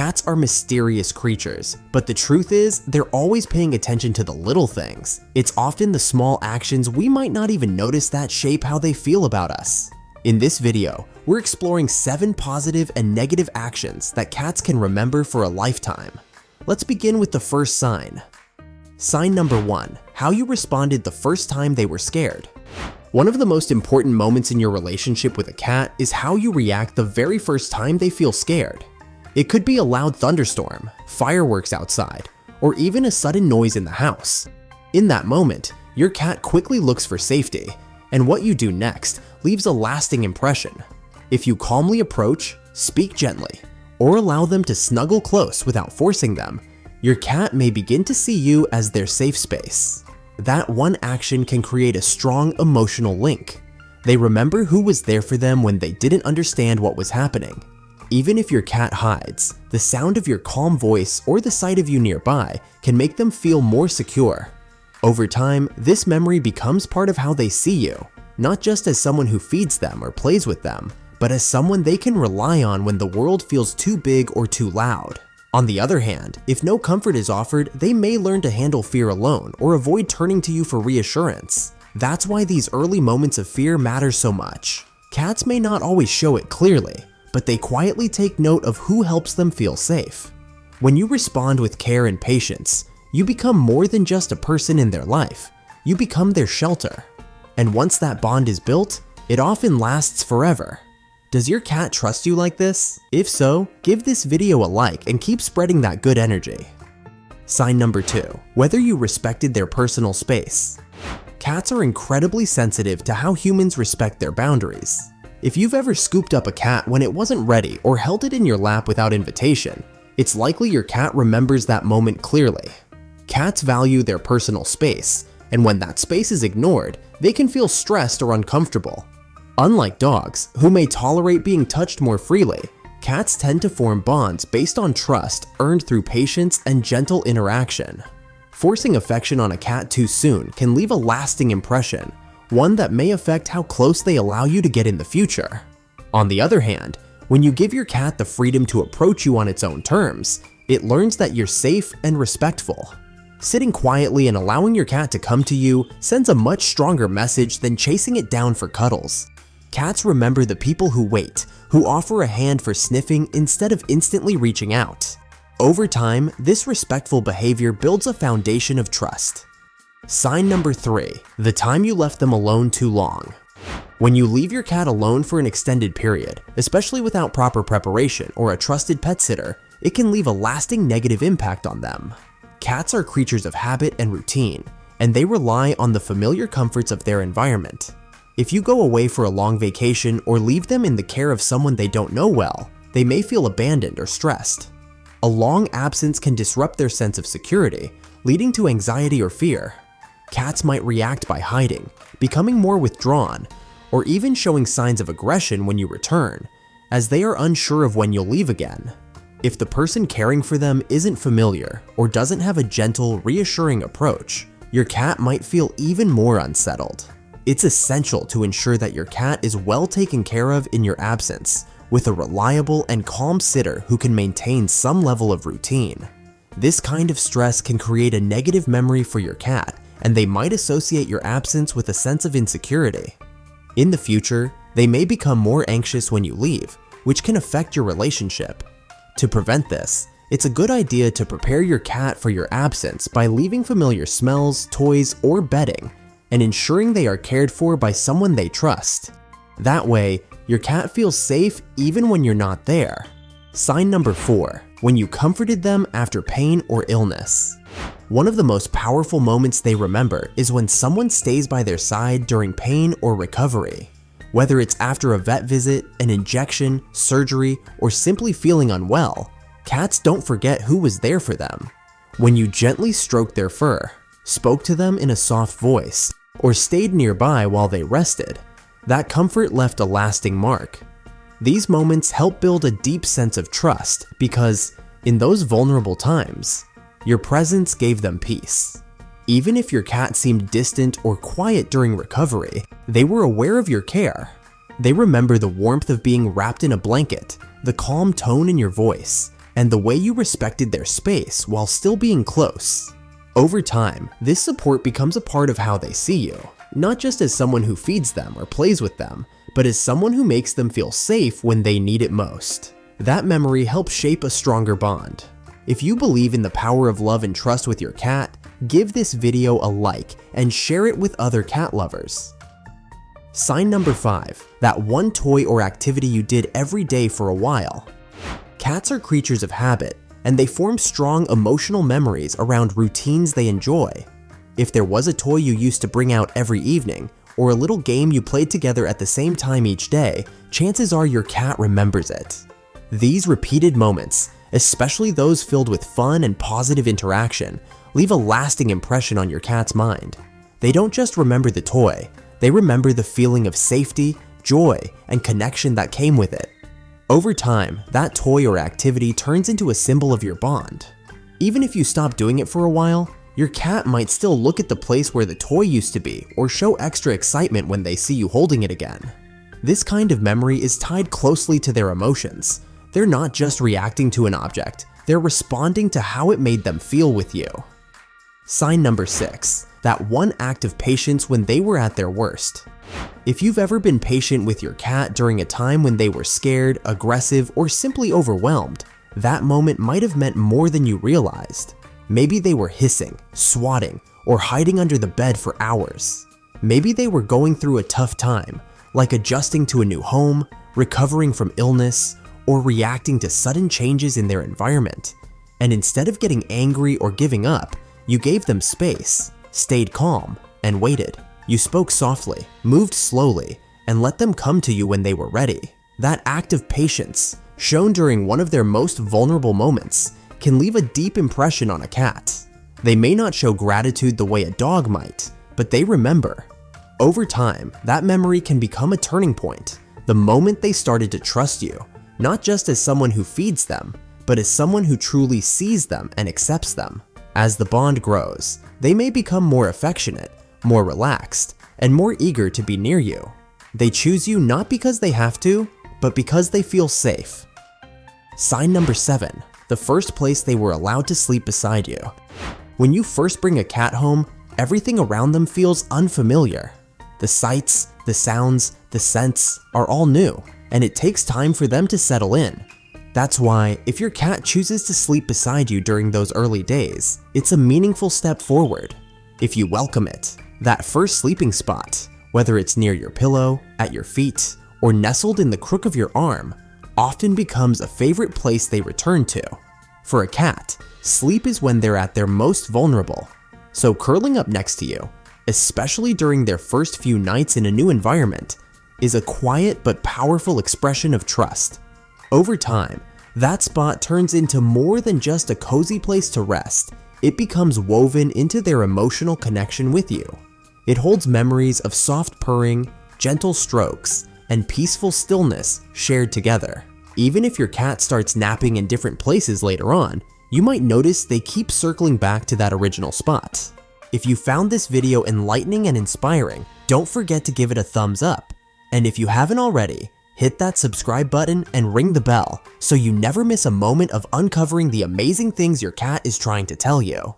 Cats are mysterious creatures, but the truth is, they're always paying attention to the little things. It's often the small actions we might not even notice that shape how they feel about us. In this video, we're exploring 7 positive and negative actions that cats can remember for a lifetime. Let's begin with the first sign. Sign number 1, how you responded the first time they were scared. One of the most important moments in your relationship with a cat is how you react the very first time they feel scared. It could be a loud thunderstorm, fireworks outside, or even a sudden noise in the house. In that moment, your cat quickly looks for safety, and what you do next leaves a lasting impression. If you calmly approach, speak gently, or allow them to snuggle close without forcing them, your cat may begin to see you as their safe space. That one action can create a strong emotional link. They remember who was there for them when they didn't understand what was happening. Even if your cat hides, the sound of your calm voice or the sight of you nearby can make them feel more secure. Over time, this memory becomes part of how they see you, not just as someone who feeds them or plays with them, but as someone they can rely on when the world feels too big or too loud. On the other hand, if no comfort is offered, they may learn to handle fear alone or avoid turning to you for reassurance. That's why these early moments of fear matter so much. Cats may not always show it clearly, but they quietly take note of who helps them feel safe. When you respond with care and patience, you become more than just a person in their life. You become their shelter. And once that bond is built, it often lasts forever. Does your cat trust you like this? If so, give this video a like and keep spreading that good energy. Sign number 2, whether you respected their personal space. Cats are incredibly sensitive to how humans respect their boundaries. If you've ever scooped up a cat when it wasn't ready or held it in your lap without invitation, it's likely your cat remembers that moment clearly. Cats value their personal space, and when that space is ignored, they can feel stressed or uncomfortable. Unlike dogs, who may tolerate being touched more freely, cats tend to form bonds based on trust earned through patience and gentle interaction. Forcing affection on a cat too soon can leave a lasting impression, one that may affect how close they allow you to get in the future. On the other hand, when you give your cat the freedom to approach you on its own terms, it learns that you're safe and respectful. Sitting quietly and allowing your cat to come to you sends a much stronger message than chasing it down for cuddles. Cats remember the people who wait, who offer a hand for sniffing instead of instantly reaching out. Over time, this respectful behavior builds a foundation of trust. Sign number 3, the time you left them alone too long. When you leave your cat alone for an extended period, especially without proper preparation or a trusted pet sitter, it can leave a lasting negative impact on them. Cats are creatures of habit and routine, and they rely on the familiar comforts of their environment. If you go away for a long vacation or leave them in the care of someone they don't know well, they may feel abandoned or stressed. A long absence can disrupt their sense of security, leading to anxiety or fear. Cats might react by hiding, becoming more withdrawn, or even showing signs of aggression when you return, as they are unsure of when you'll leave again. If the person caring for them isn't familiar or doesn't have a gentle, reassuring approach, your cat might feel even more unsettled. It's essential to ensure that your cat is well taken care of in your absence, with a reliable and calm sitter who can maintain some level of routine. This kind of stress can create a negative memory for your cat, and they might associate your absence with a sense of insecurity. In the future, they may become more anxious when you leave, which can affect your relationship. To prevent this, it's a good idea to prepare your cat for your absence by leaving familiar smells, toys, or bedding, and ensuring they are cared for by someone they trust. That way, your cat feels safe even when you're not there. Sign number 4, when you comforted them after pain or illness. One of the most powerful moments they remember is when someone stays by their side during pain or recovery. Whether it's after a vet visit, an injection, surgery, or simply feeling unwell, cats don't forget who was there for them. When you gently stroked their fur, spoke to them in a soft voice, or stayed nearby while they rested, that comfort left a lasting mark. These moments help build a deep sense of trust because, in those vulnerable times, your presence gave them peace. Even if your cat seemed distant or quiet during recovery, they were aware of your care. They remember the warmth of being wrapped in a blanket, the calm tone in your voice, and the way you respected their space while still being close. Over time, this support becomes a part of how they see you, not just as someone who feeds them or plays with them, but as someone who makes them feel safe when they need it most. That memory helps shape a stronger bond. If you believe in the power of love and trust with your cat, give this video a like and share it with other cat lovers. Sign number 5, that one toy or activity you did every day for a while. Cats are creatures of habit, and they form strong emotional memories around routines they enjoy. If there was a toy you used to bring out every evening, or a little game you played together at the same time each day, chances are your cat remembers it. These repeated moments, especially those filled with fun and positive interaction, leave a lasting impression on your cat's mind. They don't just remember the toy, they remember the feeling of safety, joy, and connection that came with it. Over time, that toy or activity turns into a symbol of your bond. Even if you stop doing it for a while, your cat might still look at the place where the toy used to be or show extra excitement when they see you holding it again. This kind of memory is tied closely to their emotions. They're not just reacting to an object, they're responding to how it made them feel with you. Sign number 6, that one act of patience when they were at their worst. If you've ever been patient with your cat during a time when they were scared, aggressive, or simply overwhelmed, that moment might have meant more than you realized. Maybe they were hissing, swatting, or hiding under the bed for hours. Maybe they were going through a tough time, like adjusting to a new home, recovering from illness, or reacting to sudden changes in their environment. And instead of getting angry or giving up, you gave them space, stayed calm, and waited. You spoke softly, moved slowly, and let them come to you when they were ready. That act of patience, shown during one of their most vulnerable moments, can leave a deep impression on a cat. They may not show gratitude the way a dog might, but they remember. Over time, that memory can become a turning point, the moment they started to trust you, not just as someone who feeds them, but as someone who truly sees them and accepts them. As the bond grows, they may become more affectionate, more relaxed, and more eager to be near you. They choose you not because they have to, but because they feel safe. Sign number 7, the first place they were allowed to sleep beside you. When you first bring a cat home, everything around them feels unfamiliar. The sights, the sounds, the scents are all new, and it takes time for them to settle in. That's why, if your cat chooses to sleep beside you during those early days, it's a meaningful step forward. If you welcome it, that first sleeping spot, whether it's near your pillow, at your feet, or nestled in the crook of your arm, often becomes a favorite place they return to. For a cat, sleep is when they're at their most vulnerable, so curling up next to you, especially during their first few nights in a new environment, is a quiet but powerful expression of trust. Over time, that spot turns into more than just a cozy place to rest. It becomes woven into their emotional connection with you. It holds memories of soft purring, gentle strokes, and peaceful stillness shared together. Even if your cat starts napping in different places later on, you might notice they keep circling back to that original spot. If you found this video enlightening and inspiring, don't forget to give it a thumbs up. And if you haven't already, hit that subscribe button and ring the bell so you never miss a moment of uncovering the amazing things your cat is trying to tell you.